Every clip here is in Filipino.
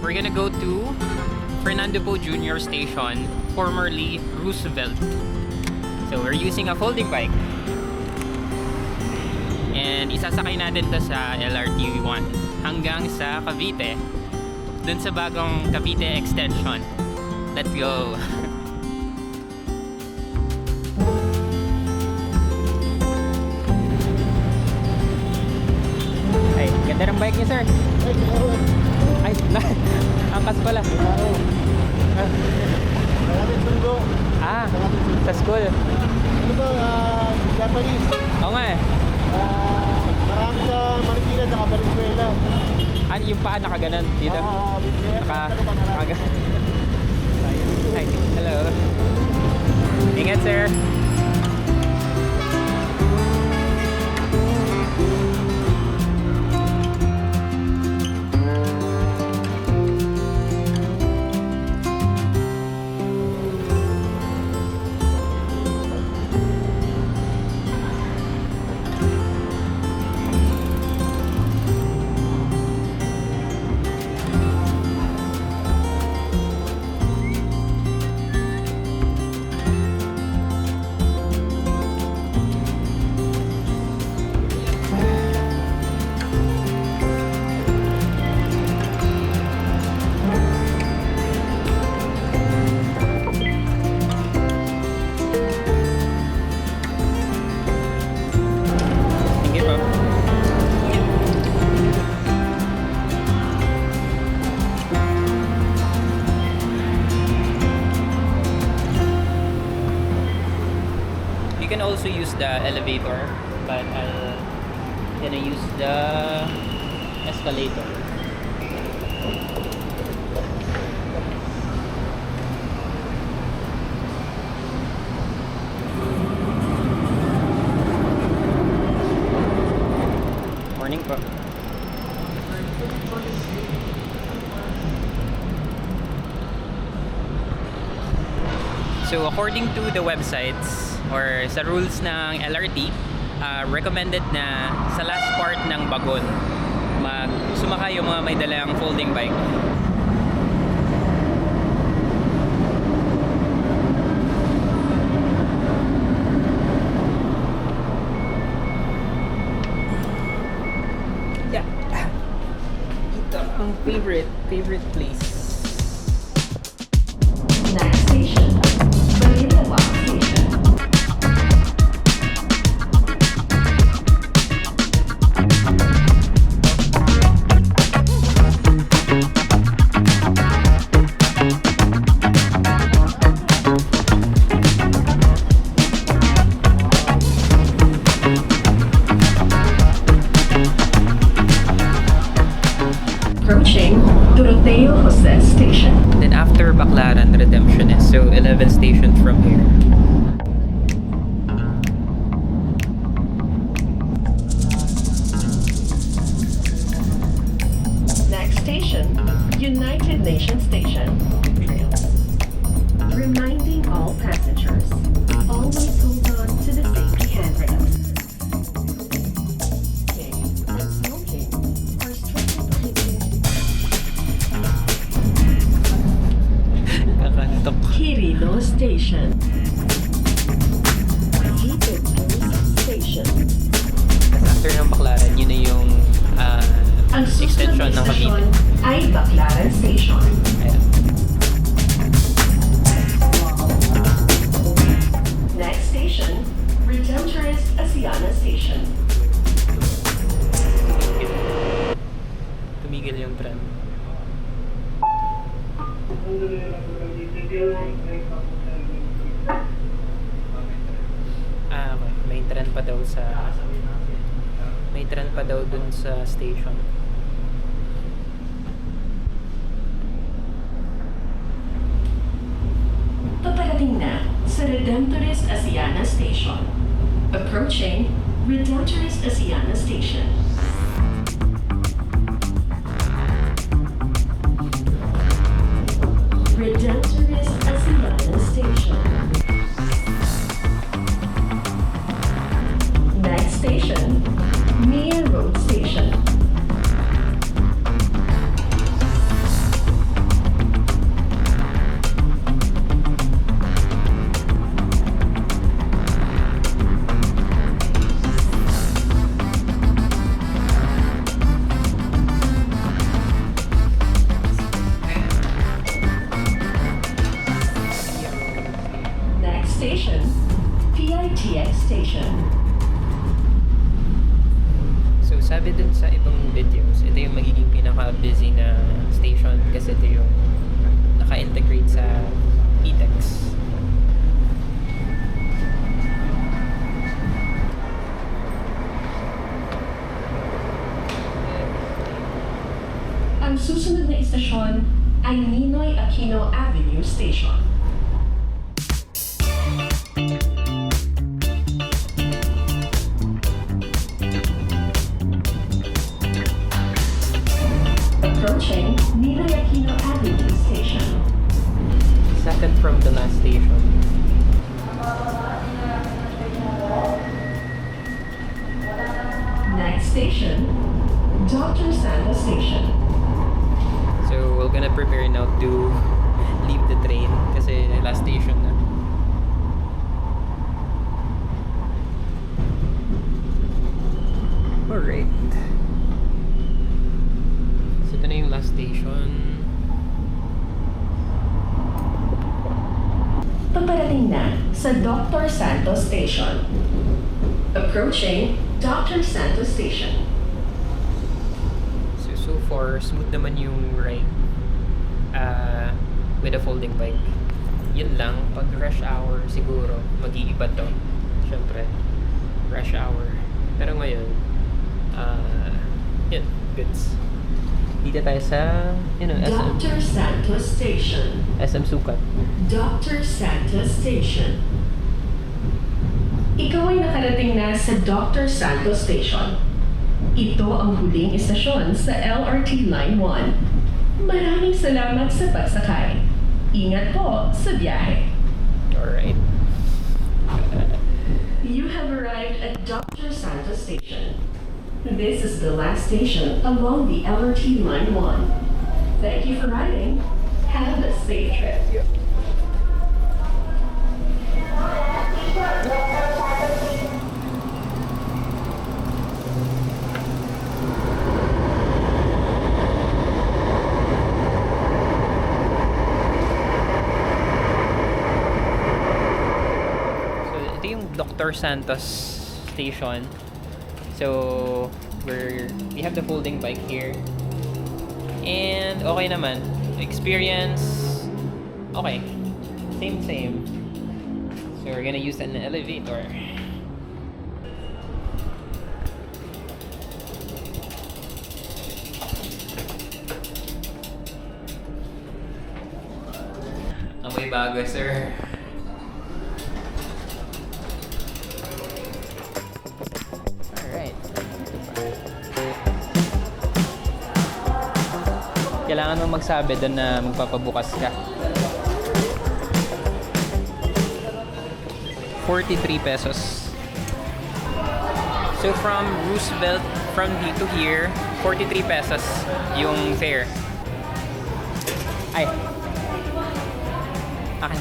we're gonna go to Fernando Po Jr. Station, formerly Roosevelt. So we're using a folding bike. And isasakay natin to sa LRT 1 hanggang sa Cavite, dun sa bagong Cavite Extension. Let's go! Ay, ganda ng bike niya, sir. Ay, angkas pala. Sa school. Ano ba, Japanese? Oo nga eh. Marami sa Marikina at Valenzuela. Ano yung paa nakaganon dito? Nakaganon. Hi, hello. Ingat, sir. You can also use the elevator, but I'm gonna use the escalator. Morning po. So according to the websites or sa rules ng LRT, recommended na sa last part ng bagon sumakay yung mga may dalang folding bike. Yeah. Ito ang favorite place. Next station, Balintawak Station. Approaching Doroteo Jose Station. Then after Baclaran, Redemption is so 11 stations from here. Next station, United Nations Station. Trails. Reminding all passengers, always hold on to the safety handrails. Smoking and smoking are strictly prohibited. Kakantok. Quirino Station. Heated Station. After ng Baclaran, yun na yung Ang extension ng stasyon Cavite. ay Baclaran Station. Ayan. Next station, Redemptorist Asiana Station. Tumigil yung tren. Okay. May tren pa daw dun sa station. Paparating na sa Redemptorist Asiana Station. Approaching Redemptorist Asiana Station. Redemptorist Asiana Station. Next station, Mia Road Station. kasi ito yung naka-integrate sa PTEX. Ang susunod na istasyon ay Ninoy Aquino Avenue Station. Approaching Ninoy Aquino Avenue Station. Second from the last station. Next station, Dr. Santos Station. So we're gonna prepare now to leave the train kasi last station na. Alright. So ito na yung last station. Paparating na sa Dr. Santos Station. Approaching Dr. Santos Station. So far, smooth naman yung ride with a folding bike. Yun lang, pag rush hour siguro, mag-iiba to. Siyempre, rush hour. Pero ngayon, yun, goods. Dito tayo sa, Dr. Santos Station. SM Sukat. Dr. Santos Station. Ikaw ay nakarating na sa Dr. Santos Station. Ito ang huling istasyon sa LRT Line 1. Maraming salamat sa pagsakay. Ingat po sa biyahe. Alright. You have arrived at Dr. Santos Station. This is the last station along the LRT Line 1. Thank you for riding. Have a safe trip. So, ito yung Dr. Santos station. So, we have the folding bike here. And okay naman. Experience, okay. Same. So, we're gonna use an elevator. Amoy bago, sir. Alright. Kailangan mo magsabi doon na magpapabukas ka. 43 pesos. So from Roosevelt, from dito here, 43 pesos yung fare. Ay. Akin.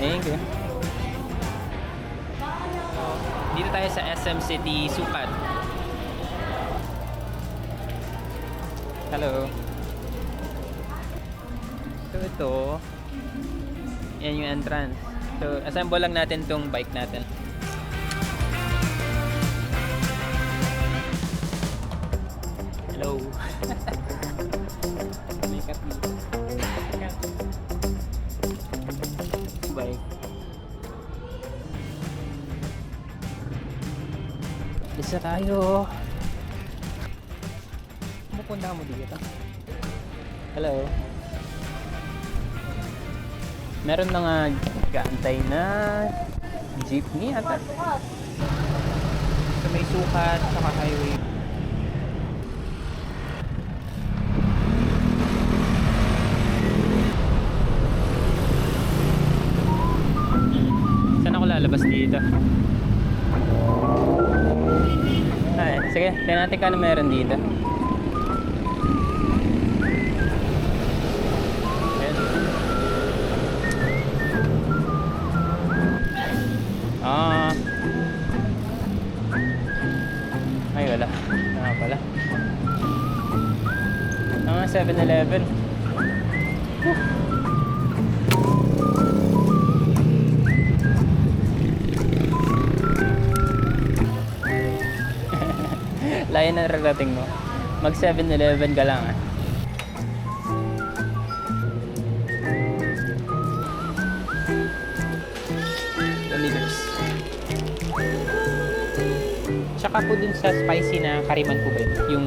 Thank you. Dito tayo sa SM City, Sukat. Hello. So ito, yan yung entrance. So assemble lang natin tong bike natin. Hello. Make up me. Bye. Isa tayo. Pupunta mo dito. Hello. Meron na nga gaantay na jeepney ata. So may Sukat saka highway. Saan ako lalabas dito? Ay, sige, tingnan natin kung ano meron dito. Ayan. Ay, wala. Pala. 7-Eleven. Layo na rarating mo. Mag 7-Eleven ka lang ah. Lamigers. Tsaka po dun sa spicy na kariman po ba yun? Yung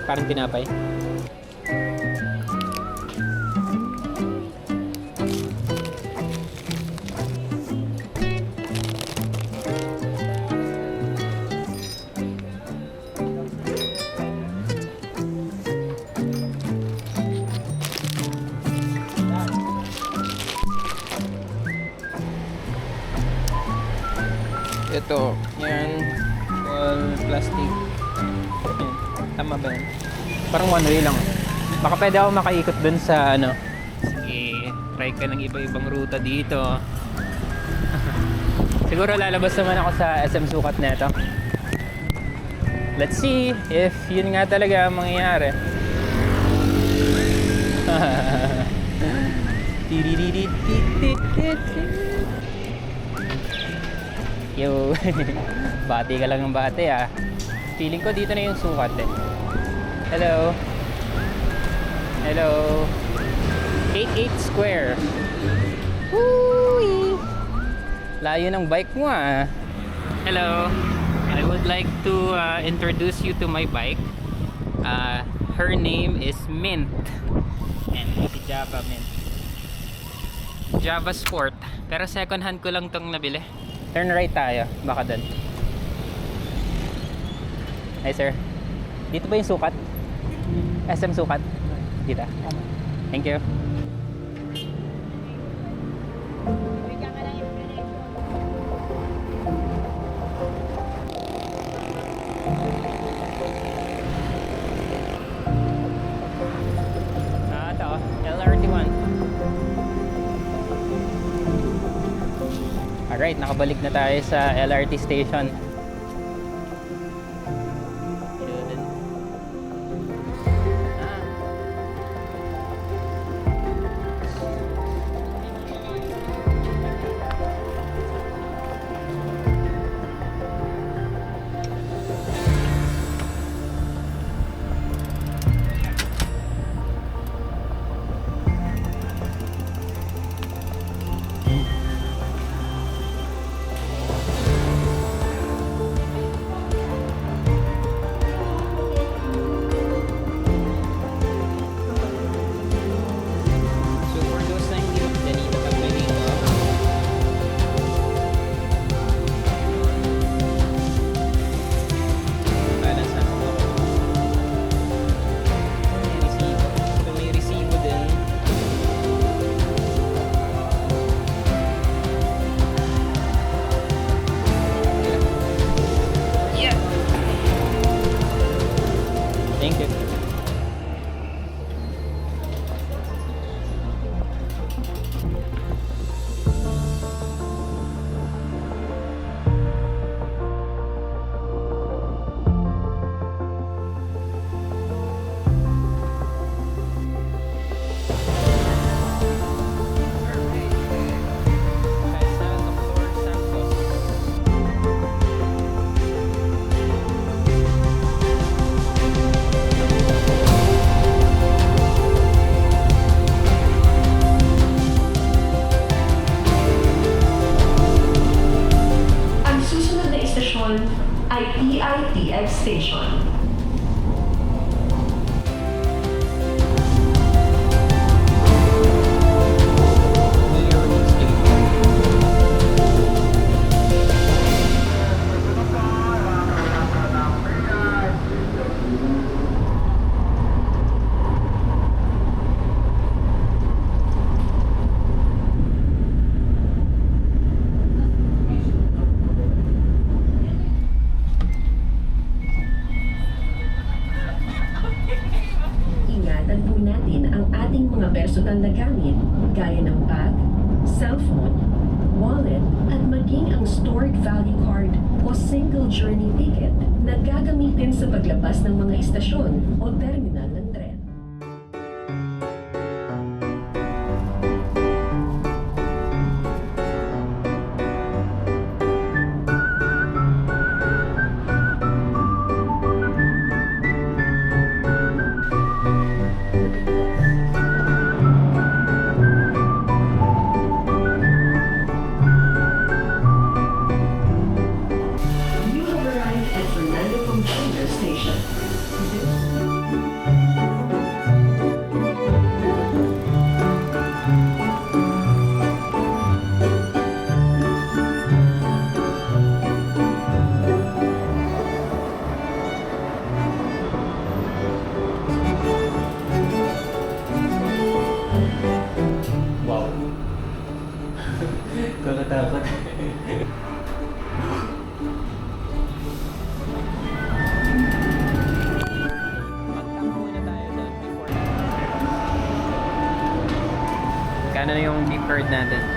parang tinapay. Ito, yan. All plastic. Yan. Tama ba yan? Parang one way lang. Baka pwede ako makaikot dun sa ano. Sige, try ka ng iba-ibang ruta dito. Siguro lalabas naman ako sa SM Sukat neto. Let's see if yun nga talaga ang mangyayari. Yo, bati ka lang ng bati ah. Feeling ko dito na yung sukat eh. Hello. Hello. 88 square. Woo! Layo ng bike mo ah. Hello. I would like to introduce you to my bike. Her name is Mint. And si Java Mint. Java Sport. Pero second hand ko lang tong nabili. Turn right tayo. Baka doon. Hi sir. Dito ba yung sukat? SM Sukat? Dito. Thank you. Ito. LRT1. Alright, nakabalik na tayo sa LRT station. Thank you. ay PITX Station. Ingatan po natin ang ating mga personal na gamit gaya ng bag, cellphone, wallet at maging ang stored value card o single journey ticket na gagamitin sa paglabas ng mga istasyon o terminal ng tren. Magkano na yung beef curd natin?